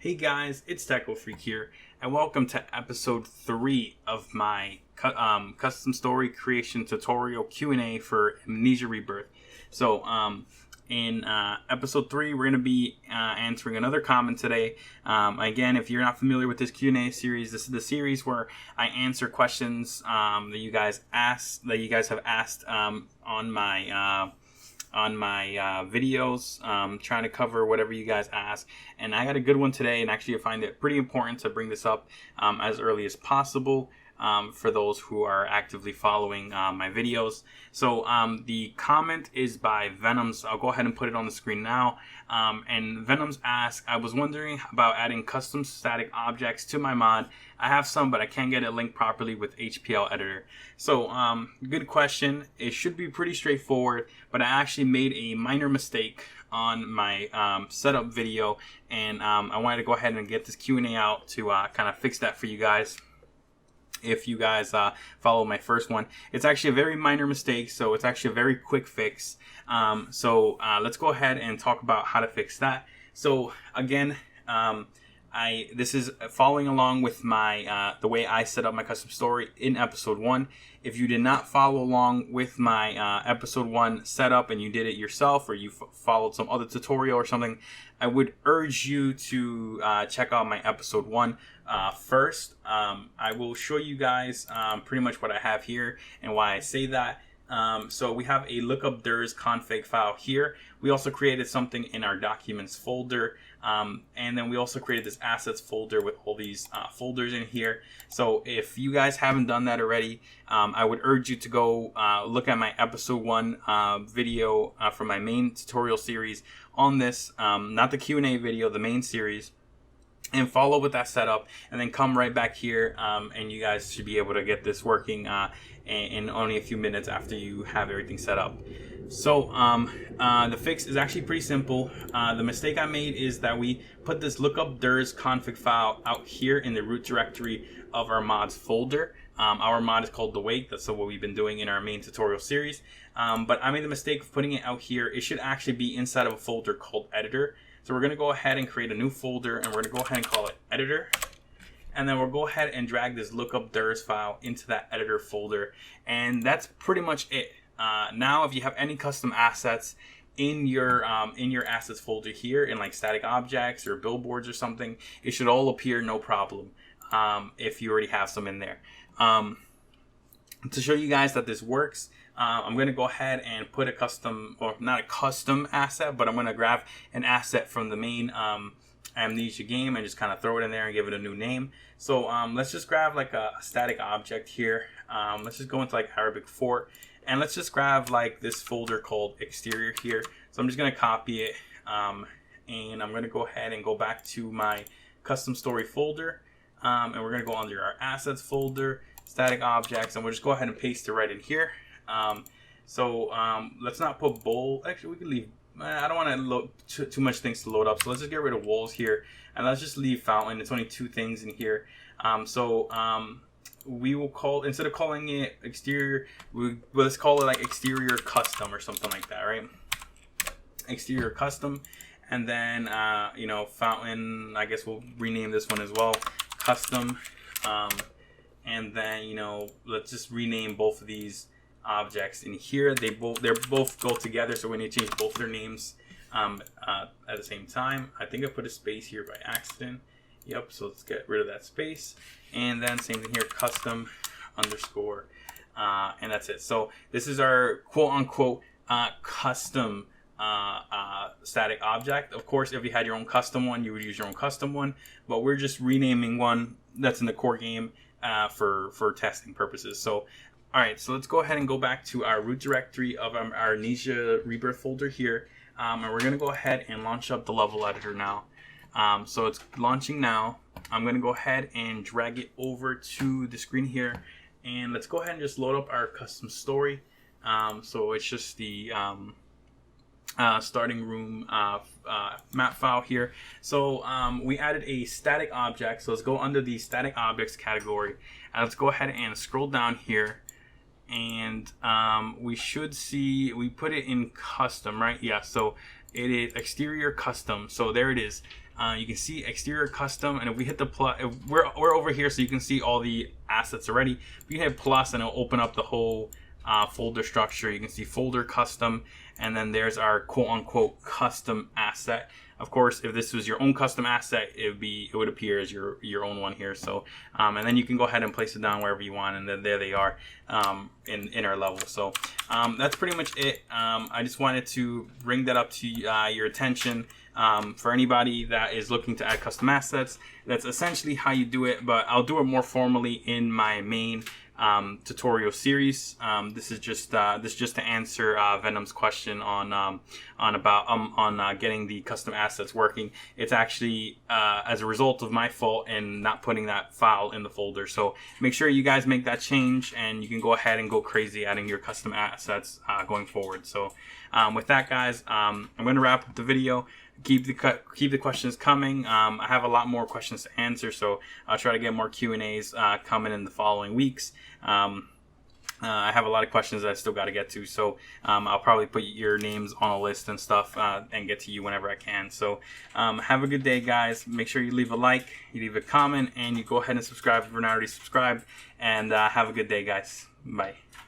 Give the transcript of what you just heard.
Hey guys, it's Taco Freak here, and welcome to episode 3 of my custom story creation tutorial Q&A for Amnesia Rebirth. So, in episode 3, we're going to be answering another comment today. Again, if you're not familiar with this Q&A series, this is the series where I answer questions that you guys have asked on my videos, trying to cover whatever you guys ask. And I got a good one today, and actually I find it pretty important to bring this up as early as possible for those who are actively following my videos. So the comment is by Venoms. I'll go ahead and put it on the screen now. And Venoms asks, I was wondering about adding custom static objects to my mod. I have some, but I can't get it linked properly with HPL editor. So good question. It should be pretty straightforward, but I actually made a minor mistake on my setup video, and I wanted to go ahead and get this Q&A out to kind of fix that for you guys. If you guys follow my first one, it's actually a very minor mistake, so it's actually a very quick fix. So let's go ahead and talk about how to fix that. So again, this is following along with my the way I set up my custom story in episode 1. If you did not follow along with my episode 1 setup and you did it yourself, or you followed some other tutorial or something, I would urge you to check out my episode 1 first. I will show you guys pretty much what I have here and why I say that. So we have a lookup DIRs config file here. We also created something in our documents folder. And then we also created this assets folder with all these folders in here. So if you guys haven't done that already, I would urge you to go look at my episode 1 video from my main tutorial series on this, not the Q&A video, the main series, and follow with that setup, and then come right back here, and you guys should be able to get this working in only a few minutes after you have everything set up. So the fix is actually pretty simple. The mistake I made is that we put this lookup DIRs config file out here in the root directory of our mods folder. Our mod is called The Wake. That's what we've been doing in our main tutorial series. But I made the mistake of putting it out here. It should actually be inside of a folder called Editor. So we're going to go ahead and create a new folder, and we're going to go ahead and call it Editor. And then we'll go ahead and drag this lookup DIRs file into that Editor folder. And that's pretty much it. Now, if you have any custom assets in your assets folder here, in like static objects or billboards or something, it should all appear no problem if you already have some in there. To show you guys that this works, I'm going to go ahead and put a custom, or not a custom asset, but I'm going to grab an asset from the main Amnesia game and just kind of throw it in there and give it a new name. So let's just grab like a static object here. Let's just go into like Arabic Fort, and let's just grab like this folder called Exterior here. So I'm just going to copy it, and I'm going to go ahead and go back to my custom story folder, and we're going to go under our assets folder, static objects, and we'll just go ahead and paste it right in here. Let's not put bold. Actually, we can leave. I don't want to load too much things to load up, so let's just get rid of walls here, and let's just leave fountain. It's only 2 things in here. We will call, instead of calling it exterior, let's call it like exterior custom or something like that, right? Exterior custom, and then fountain. I guess we'll rename this one as well, custom. And then let's just rename both of these objects in here. They're both go together, so we need to change both their names at the same time. I think I put a space here by accident. Yep, so let's get rid of that space. And then same thing here, custom underscore, and that's it. So this is our quote unquote custom static object. Of course, if you had your own custom one, you would use your own custom one, but we're just renaming one that's in the core game for testing purposes. So alright, so let's go ahead and go back to our root directory of our Amnesia Rebirth folder here, and we're going to go ahead and launch up the level editor now. So it's launching now. I'm going to go ahead and drag it over to the screen here, and let's go ahead and just load up our custom story. So it's just the starting room map file here. So we added a static object, so let's go under the static objects category, and let's go ahead and scroll down here, and we should see we put it in custom, right? Yeah, so it is exterior custom. So there it is. You can see exterior custom, and if we hit the plus, we're over here, so you can see all the assets already. We can hit plus, and it'll open up the whole folder structure. You can see folder custom, and then there's our quote-unquote custom asset. Of course, if this was your own custom asset, it would appear as your own one here. So, and then you can go ahead and place it down wherever you want, and then there they are in our level. So that's pretty much it. I just wanted to bring that up to your attention. For anybody that is looking to add custom assets, that's essentially how you do it, but I'll do it more formally in my main tutorial series. This is just to answer Venom's question on getting the custom assets working. It's actually as a result of my fault in not putting that file in the folder. So make sure you guys make that change, and you can go ahead and go crazy adding your custom assets going forward. So with that, guys, I'm going to wrap up the video. Keep the questions coming. I have a lot more questions to answer, so I'll try to get more Q&As coming in the following weeks. I have a lot of questions that I still got to get to, so I'll probably put your names on a list and stuff and get to you whenever I can. So have a good day, guys. Make sure you leave a like, you leave a comment, and you go ahead and subscribe if you're not already subscribed. And have a good day, guys. Bye.